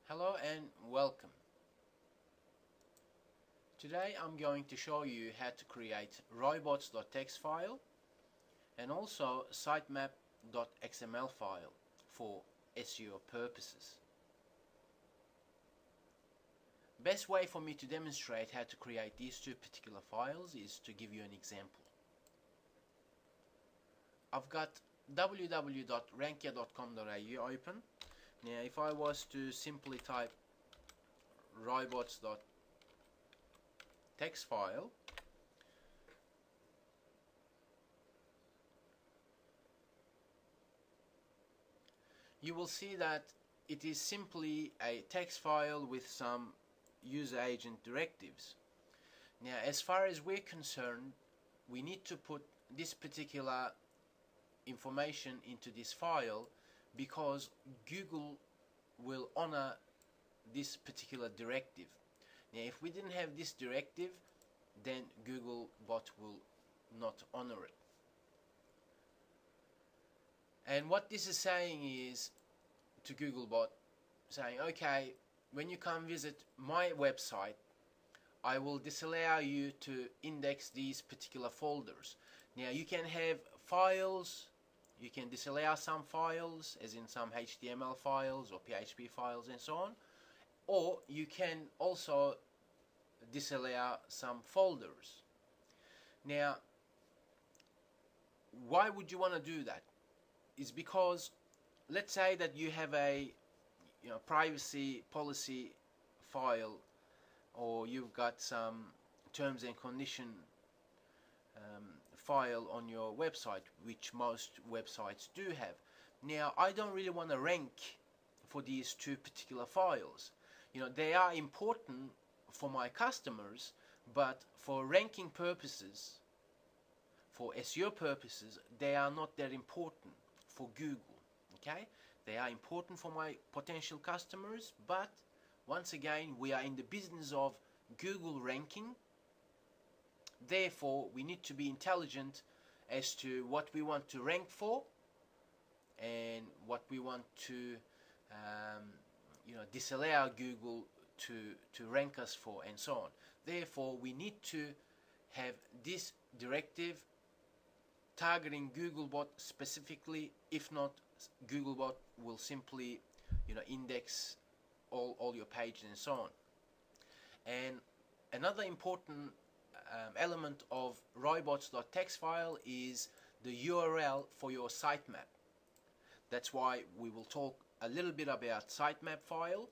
Hello and welcome. Today I'm going to show you how to create robots.txt file and also sitemap.xml file for SEO purposes. Best way for me to demonstrate how to create these two particular files is to give you an example. I've got www.rankia.com.au open. Now if I was to simply type robots.txt file, you will see that it is simply a text file with some user agent directives. Now as far as we're concerned, we need to put this particular information into this file because Google will honor this particular directive. Now if we didn't have this directive, then Googlebot will not honor it. And what this is saying is to Googlebot, saying, okay, when you come visit my website, I will disallow you to index these particular folders. Now you can have files, you can disallow some files, as in some HTML files or PHP files and so on, or you can also disallow some folders. Now, why would you want to do that? Is because, let's say that you have a privacy policy file, or you've got some terms and condition file on your website, which most websites do have. Now I don't really want to rank for these two particular files. They are important for my customers, but for ranking purposes, for SEO purposes, they are not that important for Google. Okay, they are important for my potential customers, but once again, we are in the business of Google ranking. Therefore, we need to be intelligent as to what we want to rank for and what we want to disallow Google to rank us for, and so on. Therefore, we need to have this directive targeting Googlebot specifically. If not, Googlebot will simply index all your pages and so on. And another important element of robots.txt file is the URL for your sitemap. That's why we will talk a little bit about sitemap file,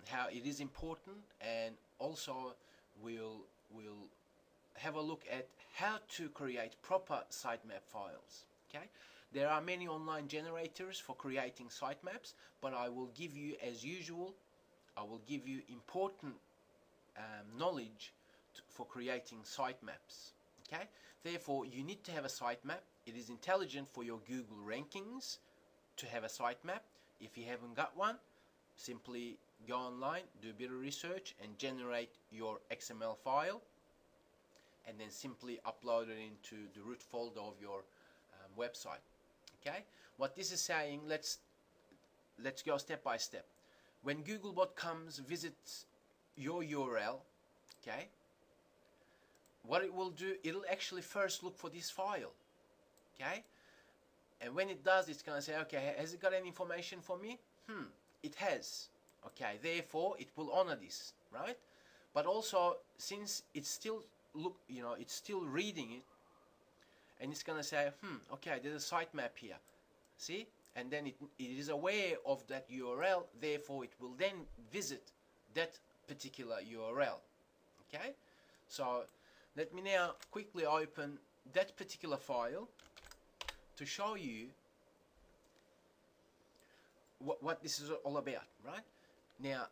how it is important, and also we'll have a look at how to create proper sitemap files. Okay, there are many online generators for creating sitemaps, but I will give you, as usual, I will give you important knowledge for creating sitemaps. Okay, therefore you need to have a sitemap. It is intelligent for your Google rankings to have a sitemap. If you haven't got one, simply go online, do a bit of research, and generate your XML file, and then simply upload it into the root folder of your website. Okay, what this is saying, let's go step by step. When Googlebot comes, visits your URL, okay, what it will do, it'll actually first look for this file. Okay, and when it does, it's going to say, okay, has it got any information for me? It has. Okay, therefore it will honor this, right? But also, since it's still it's still reading it, and it's going to say, okay, there's a sitemap here, see? And then it is aware of that URL, therefore it will then visit that particular URL. Okay, so let me now quickly open that particular file to show you what this is all about, right? Now,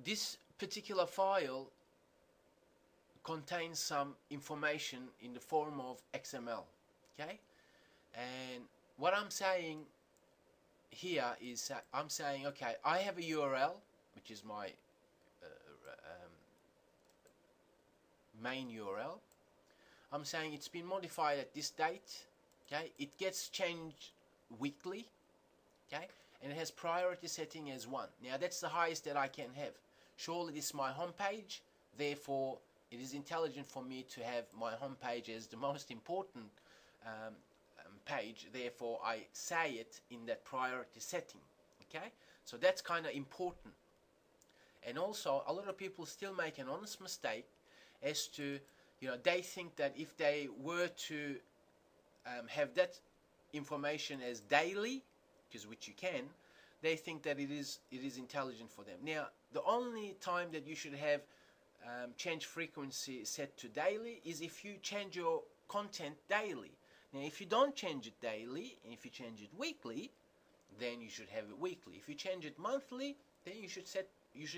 this particular file contains some information in the form of XML, okay? And what I'm saying here is I'm saying, okay, I have a URL, which is my main URL. I'm saying it's been modified at this date. Okay, it gets changed weekly. Okay, and it has priority setting as 1. Now that's the highest that I can have. Surely this is my home page, therefore it is intelligent for me to have my home page as the most important page, therefore I say it in that priority setting. Okay, so that's kind of important. And also a lot of people still make an honest mistake as to, they think that if they were to have that information as daily, which you can, they think that it is intelligent for them. Now the only time that you should have change frequency set to daily is if you change your content daily. Now if you don't change it daily, and if you change it weekly, then you should have it weekly. If you change it monthly, then you should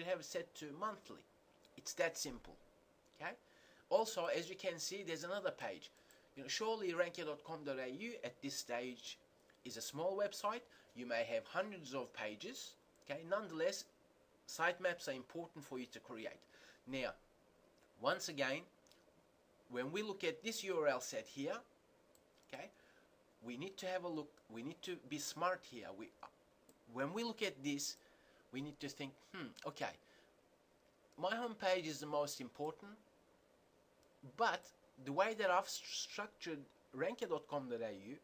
have it set to monthly. It's that simple. Okay. Also, as you can see, there's another page. Surely rankia.com.au at this stage is a small website. You may have hundreds of pages. Okay. Nonetheless, sitemaps are important for you to create. Now, once again, when we look at this URL set here, okay, we need to have a look. We need to be smart here. When we look at this, we need to think, okay, my home page is the most important, but the way that I've structured rankia.com.au,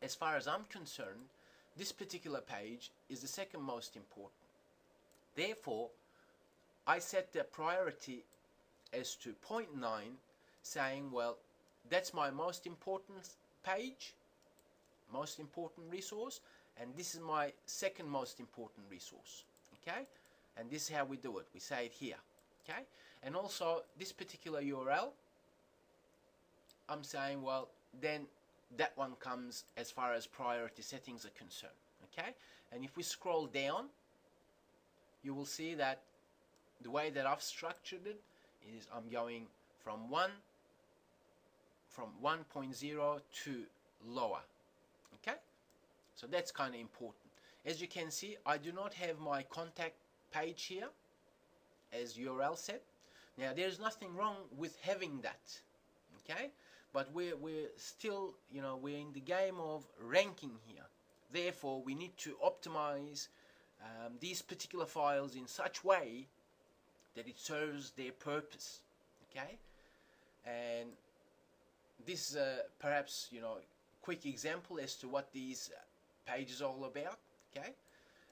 as far as I'm concerned, this particular page is the second most important. Therefore, I set the priority as to 0.9, saying, well, that's my most important page, most important resource, and this is my second most important resource. Okay, and this is how we do it. We say it here. Okay, and also this particular URL, I'm saying, well, then that one comes as far as priority settings are concerned. Okay, and if we scroll down, you will see that the way that I've structured it is I'm going from 1.0 to lower. Okay, so that's kind of important. As you can see, I do not have my contact page here as URL set. Now there's nothing wrong with having that, okay, but we're still, we're in the game of ranking here. Therefore we need to optimize these particular files in such way that it serves their purpose. Okay, and this is perhaps quick example as to what these pages are all about. Okay,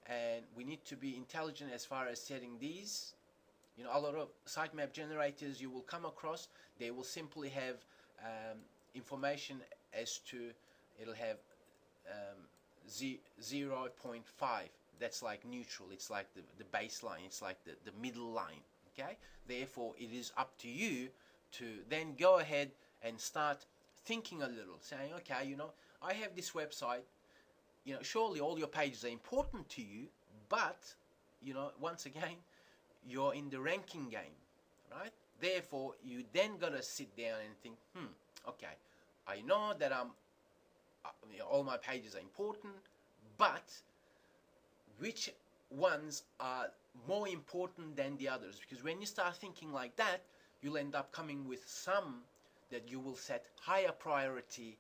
and we need to be intelligent as far as setting these. A lot of sitemap generators you will come across, they will simply have information as to, it'll have 0.5. That's like neutral. It's like the baseline. It's like the middle line. Okay, therefore it is up to you to then go ahead and start thinking a little, saying, okay, I have this website, surely all your pages are important to you, but once again, you're in the ranking game, right? Therefore you then gotta sit down and think, okay, I know that all my pages are important, but which ones are more important than the others? Because when you start thinking like that, you'll end up coming with some that you will set higher priority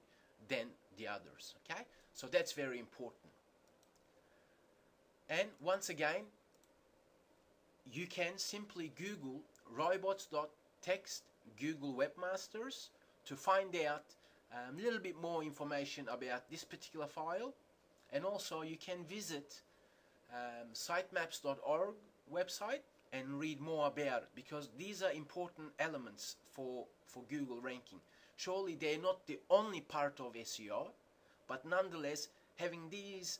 than the others. Okay, so that's very important. And once again, you can simply Google robots.txt Google Webmasters to find out a little bit more information about this particular file, and also you can visit sitemaps.org website and read more about it, because these are important elements for Google ranking. Surely they're not the only part of SEO, but nonetheless having these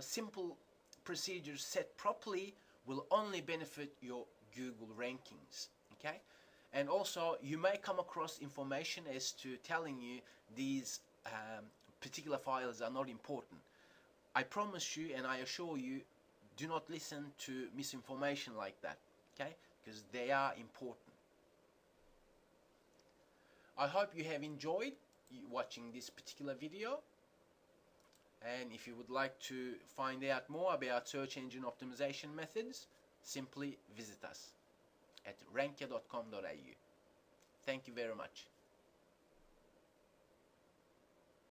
simple procedures set properly will only benefit your Google rankings. Okay, and also you may come across information as to telling you these particular files are not important. I promise you and I assure you, do not listen to misinformation like that, okay, because they are important. I hope you have enjoyed watching this particular video, and if you would like to find out more about search engine optimization methods, simply visit us at rankia.com.au. Thank you very much.